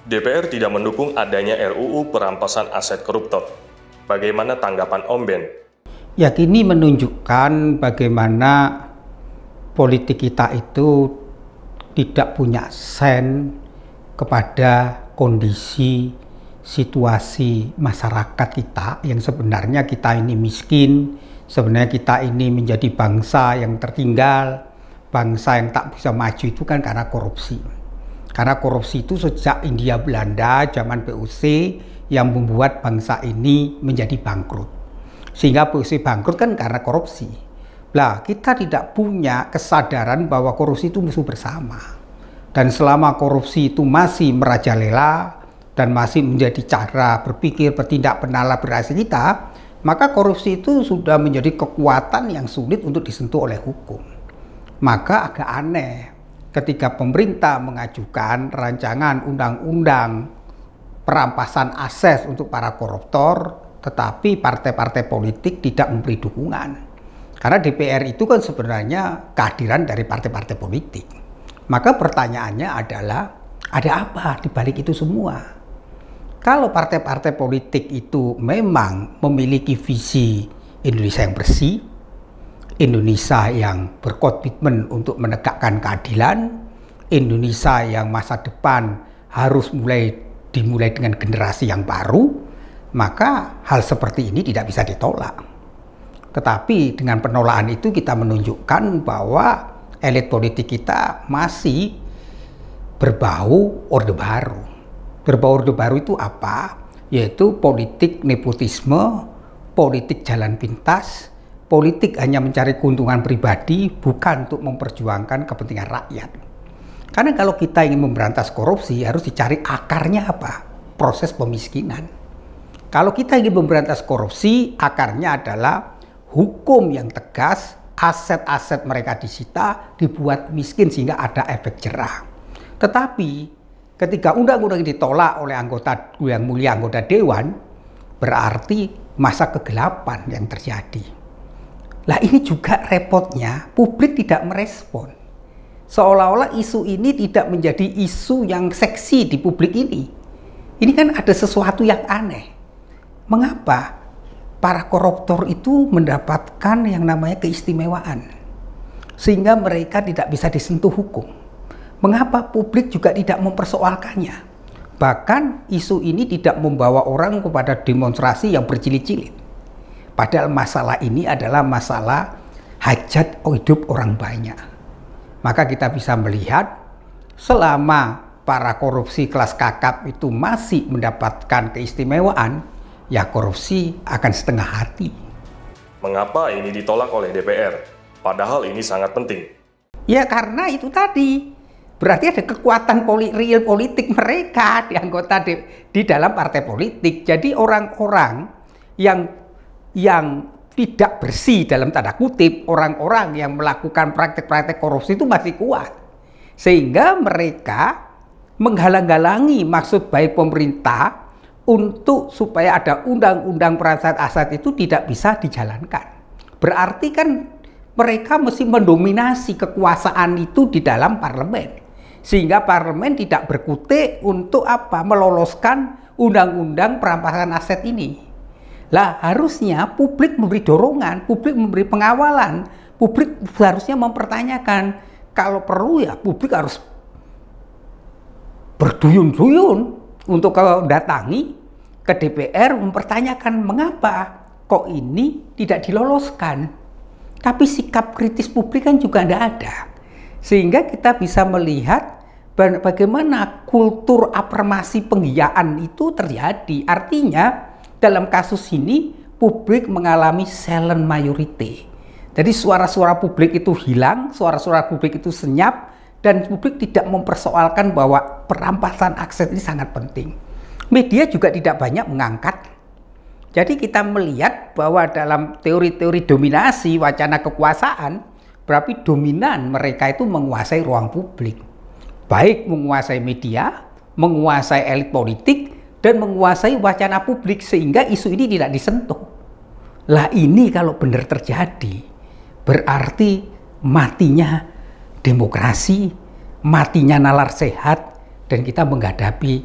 DPR tidak mendukung adanya RUU perampasan aset koruptor. Bagaimana tanggapan Om Ben? Ya, ini menunjukkan bagaimana politik kita itu tidak punya sen kepada kondisi situasi masyarakat kita yang sebenarnya kita ini miskin, sebenarnya kita ini menjadi bangsa yang tertinggal, bangsa yang tak bisa maju itu kan karena korupsi. Karena korupsi itu sejak Hindia Belanda zaman VOC yang membuat bangsa ini menjadi bangkrut. Sehingga VOC bangkrut kan karena korupsi. Lah, kita tidak punya kesadaran bahwa korupsi itu musuh bersama. Dan selama korupsi itu masih merajalela dan masih menjadi cara berpikir, bertindak, penala, beraksi kita, maka korupsi itu sudah menjadi kekuatan yang sulit untuk disentuh oleh hukum. Maka agak aneh ketika pemerintah mengajukan rancangan undang-undang perampasan aset untuk para koruptor, tetapi partai-partai politik tidak memberi dukungan. Karena DPR itu kan sebenarnya kehadiran dari partai-partai politik. Maka pertanyaannya adalah, ada apa di balik itu semua? Kalau partai-partai politik itu memang memiliki visi Indonesia yang bersih, Indonesia yang berkomitmen untuk menegakkan keadilan, Indonesia yang masa depan harus dimulai dengan generasi yang baru, maka hal seperti ini tidak bisa ditolak. Tetapi dengan penolakan itu kita menunjukkan bahwa elit politik kita masih berbau Orde Baru. Berbau Orde Baru itu apa? Yaitu politik nepotisme, politik jalan pintas, politik hanya mencari keuntungan pribadi, bukan untuk memperjuangkan kepentingan rakyat. Karena kalau kita ingin memberantas korupsi, harus dicari akarnya apa? Proses pemiskinan. Kalau kita ingin memberantas korupsi, akarnya adalah hukum yang tegas, aset-aset mereka disita, dibuat miskin sehingga ada efek jerah. Tetapi ketika undang-undang ditolak oleh anggota yang mulia anggota dewan, berarti masa kegelapan yang terjadi. Lah, ini juga repotnya, publik tidak merespon. Seolah-olah isu ini tidak menjadi isu yang seksi di publik ini. Ini kan ada sesuatu yang aneh. Mengapa para koruptor itu mendapatkan yang namanya keistimewaan, sehingga mereka tidak bisa disentuh hukum? Mengapa publik juga tidak mempersoalkannya? Bahkan isu ini tidak membawa orang kepada demonstrasi yang berjilid-jilid. Padahal masalah ini adalah masalah hajat hidup orang banyak. Maka kita bisa melihat selama para korupsi kelas kakap itu masih mendapatkan keistimewaan, ya korupsi akan setengah hati. Mengapa ini ditolak oleh DPR? Padahal ini sangat penting. Ya karena itu tadi. Berarti ada kekuatan real politik mereka di anggota di dalam partai politik. Jadi orang-orang yang tidak bersih dalam tanda kutip, orang-orang yang melakukan praktek-praktek korupsi itu masih kuat. Sehingga mereka menghalang-halangi maksud baik pemerintah untuk supaya ada undang-undang perampasan aset itu tidak bisa dijalankan. Berarti kan mereka mesti mendominasi kekuasaan itu di dalam parlemen. Sehingga parlemen tidak berkutik untuk apa? Meloloskan undang-undang perampasan aset ini. Lah, harusnya publik memberi dorongan, publik memberi pengawalan, publik harusnya mempertanyakan. Kalau perlu ya publik harus berduyun-duyun untuk datangi ke DPR mempertanyakan mengapa kok ini tidak diloloskan. Tapi sikap kritis publik kan juga tidak ada. Sehingga kita bisa melihat bagaimana kultur afirmasi penghiyaan itu terjadi. Artinya dalam kasus ini publik mengalami silent majority. Jadi suara-suara publik itu hilang, suara-suara publik itu senyap, dan publik tidak mempersoalkan bahwa perampasan aset ini sangat penting. Media juga tidak banyak mengangkat. Jadi kita melihat bahwa dalam teori-teori dominasi wacana kekuasaan, berarti dominan mereka itu menguasai ruang publik. Baik menguasai media, menguasai elit politik, dan menguasai wacana publik sehingga isu ini tidak disentuh. Lah, ini kalau benar terjadi, berarti matinya demokrasi, matinya nalar sehat, dan kita menghadapi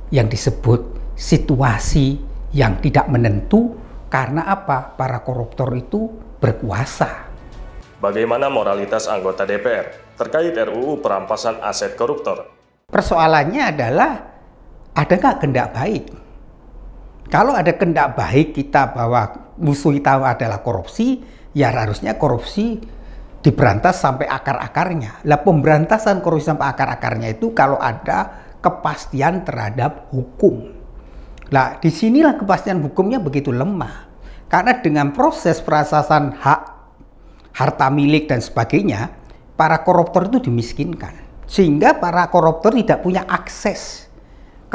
yang disebut situasi yang tidak menentu. Karena apa? Para koruptor itu berkuasa. Bagaimana moralitas anggota DPR terkait RUU perampasan aset koruptor? Persoalannya adalah ada nggak kehendak baik? Kalau ada kehendak baik kita bahwa musuh kita adalah korupsi, ya harusnya korupsi diberantas sampai akar-akarnya. Lah pemberantasan korupsi sampai akar-akarnya itu kalau ada kepastian terhadap hukum. Lah disinilah kepastian hukumnya begitu lemah. Karena dengan proses perampasan hak, harta milik dan sebagainya, para koruptor itu dimiskinkan. Sehingga para koruptor tidak punya akses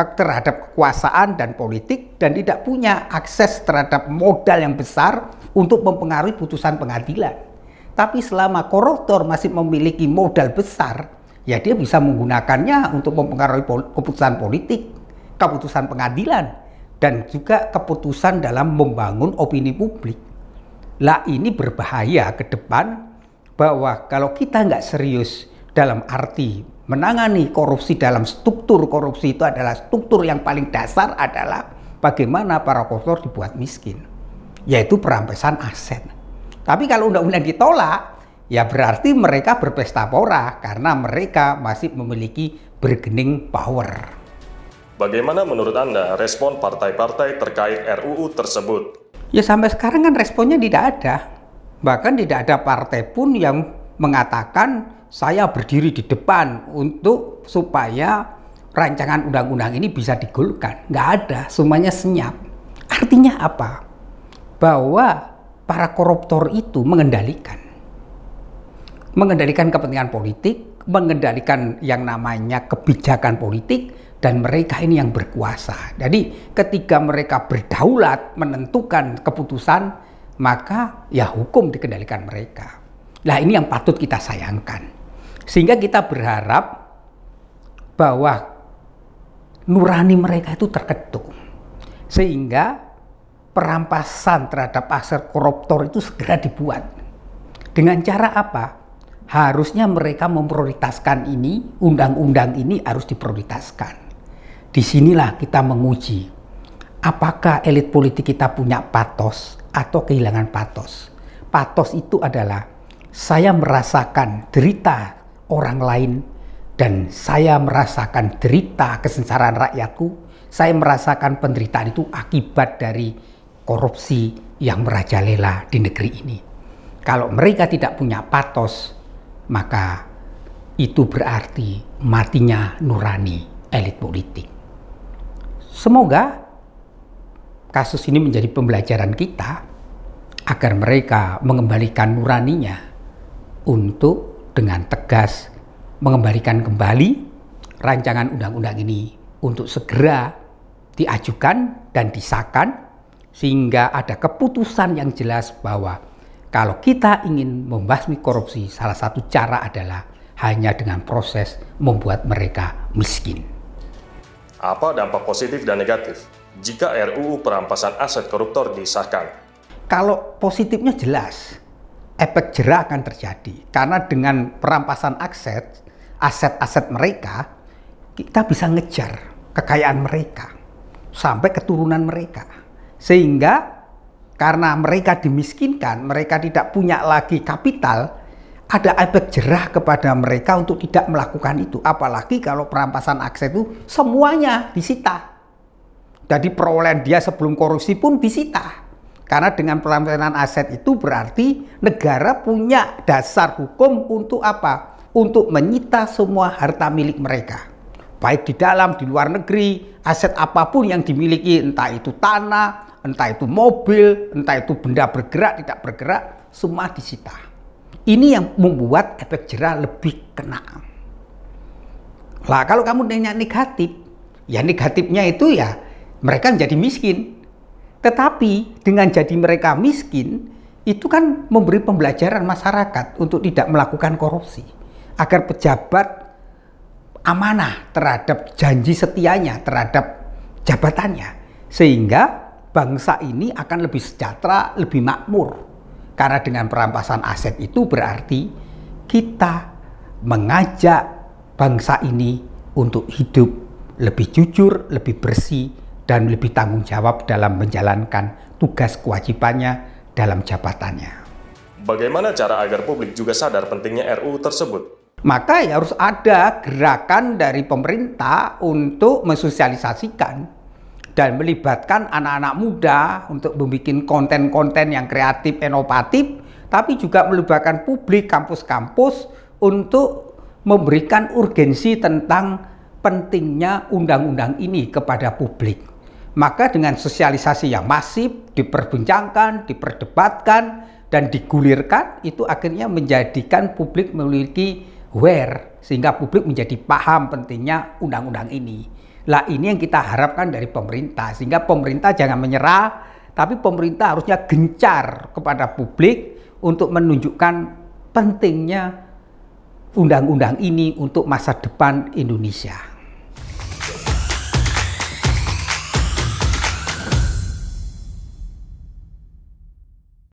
terhadap kekuasaan dan politik dan tidak punya akses terhadap modal yang besar untuk mempengaruhi putusan pengadilan. Tapi selama koruptor masih memiliki modal besar, ya dia bisa menggunakannya untuk mempengaruhi keputusan politik, keputusan pengadilan, dan juga keputusan dalam membangun opini publik. Lah ini berbahaya ke depan bahwa kalau kita nggak serius dalam arti menangani korupsi dalam struktur korupsi itu adalah struktur yang paling dasar adalah bagaimana para koruptor dibuat miskin, yaitu perampasan aset. Tapi kalau undang-undang ditolak, ya berarti mereka berpesta pora karena mereka masih memiliki bargaining power. Bagaimana menurut Anda respon partai-partai terkait RUU tersebut? Ya sampai sekarang kan responnya tidak ada. Bahkan tidak ada partai pun yang mengatakan saya berdiri di depan untuk supaya rancangan undang-undang ini bisa digolkan. Nggak ada, semuanya senyap. Artinya apa? Bahwa para koruptor itu mengendalikan kepentingan politik, mengendalikan yang namanya kebijakan politik, dan mereka ini yang berkuasa. Jadi ketika mereka berdaulat menentukan keputusan, maka ya hukum dikendalikan mereka. Nah ini yang patut kita sayangkan. Sehingga kita berharap bahwa nurani mereka itu terketuk. Sehingga perampasan terhadap aset koruptor itu segera dibuat. Dengan cara apa? Harusnya mereka memprioritaskan ini, undang-undang ini harus diprioritaskan. Disinilah kita menguji apakah elit politik kita punya patos atau kehilangan patos. Patos itu adalah saya merasakan derita orang lain dan saya merasakan derita kesengsaraan rakyatku. Saya merasakan penderitaan itu akibat dari korupsi yang merajalela di negeri ini. Kalau mereka tidak punya patos, maka itu berarti matinya nurani elit politik. Semoga kasus ini menjadi pembelajaran kita agar mereka mengembalikan nuraninya untuk dengan tegas mengembalikan kembali rancangan undang-undang ini untuk segera diajukan dan disahkan sehingga ada keputusan yang jelas bahwa kalau kita ingin membasmi korupsi, salah satu cara adalah hanya dengan proses membuat mereka miskin. Apa dampak positif dan negatif jika RUU perampasan aset koruptor disahkan? Kalau positifnya jelas, efek jera akan terjadi. Karena dengan perampasan aset-aset mereka, kita bisa ngejar kekayaan mereka sampai keturunan mereka. Sehingga karena mereka dimiskinkan, mereka tidak punya lagi kapital, ada efek jerah kepada mereka untuk tidak melakukan itu. Apalagi kalau perampasan aset itu semuanya disita. Jadi perolehan dia sebelum korupsi pun disita. Karena dengan perampasan aset itu berarti negara punya dasar hukum untuk apa? Untuk menyita semua harta milik mereka. Baik di dalam, di luar negeri, aset apapun yang dimiliki, entah itu tanah, entah itu mobil, entah itu benda bergerak, tidak bergerak, semua disita. Ini yang membuat efek jera lebih kena. Lah kalau kamu nanya negatif, ya negatifnya itu ya mereka menjadi miskin. Tetapi dengan jadi mereka miskin, itu kan memberi pembelajaran masyarakat untuk tidak melakukan korupsi. Agar pejabat amanah terhadap janji setianya, terhadap jabatannya. Sehingga bangsa ini akan lebih sejahtera, lebih makmur. Karena dengan perampasan aset itu berarti kita mengajak bangsa ini untuk hidup lebih jujur, lebih bersih, dan lebih tanggung jawab dalam menjalankan tugas kewajibannya dalam jabatannya. Bagaimana cara agar publik juga sadar pentingnya RUU tersebut? Maka ya harus ada gerakan dari pemerintah untuk mensosialisasikan dan melibatkan anak-anak muda untuk membuat konten-konten yang kreatif, inovatif, tapi juga melibatkan publik, kampus-kampus untuk memberikan urgensi tentang pentingnya undang-undang ini kepada publik. Maka dengan sosialisasi yang masif, diperbincangkan, diperdebatkan, dan digulirkan, itu akhirnya menjadikan publik memiliki aware, sehingga publik menjadi paham pentingnya undang-undang ini. Lah ini yang kita harapkan dari pemerintah, sehingga pemerintah jangan menyerah, tapi pemerintah harusnya gencar kepada publik untuk menunjukkan pentingnya undang-undang ini untuk masa depan Indonesia.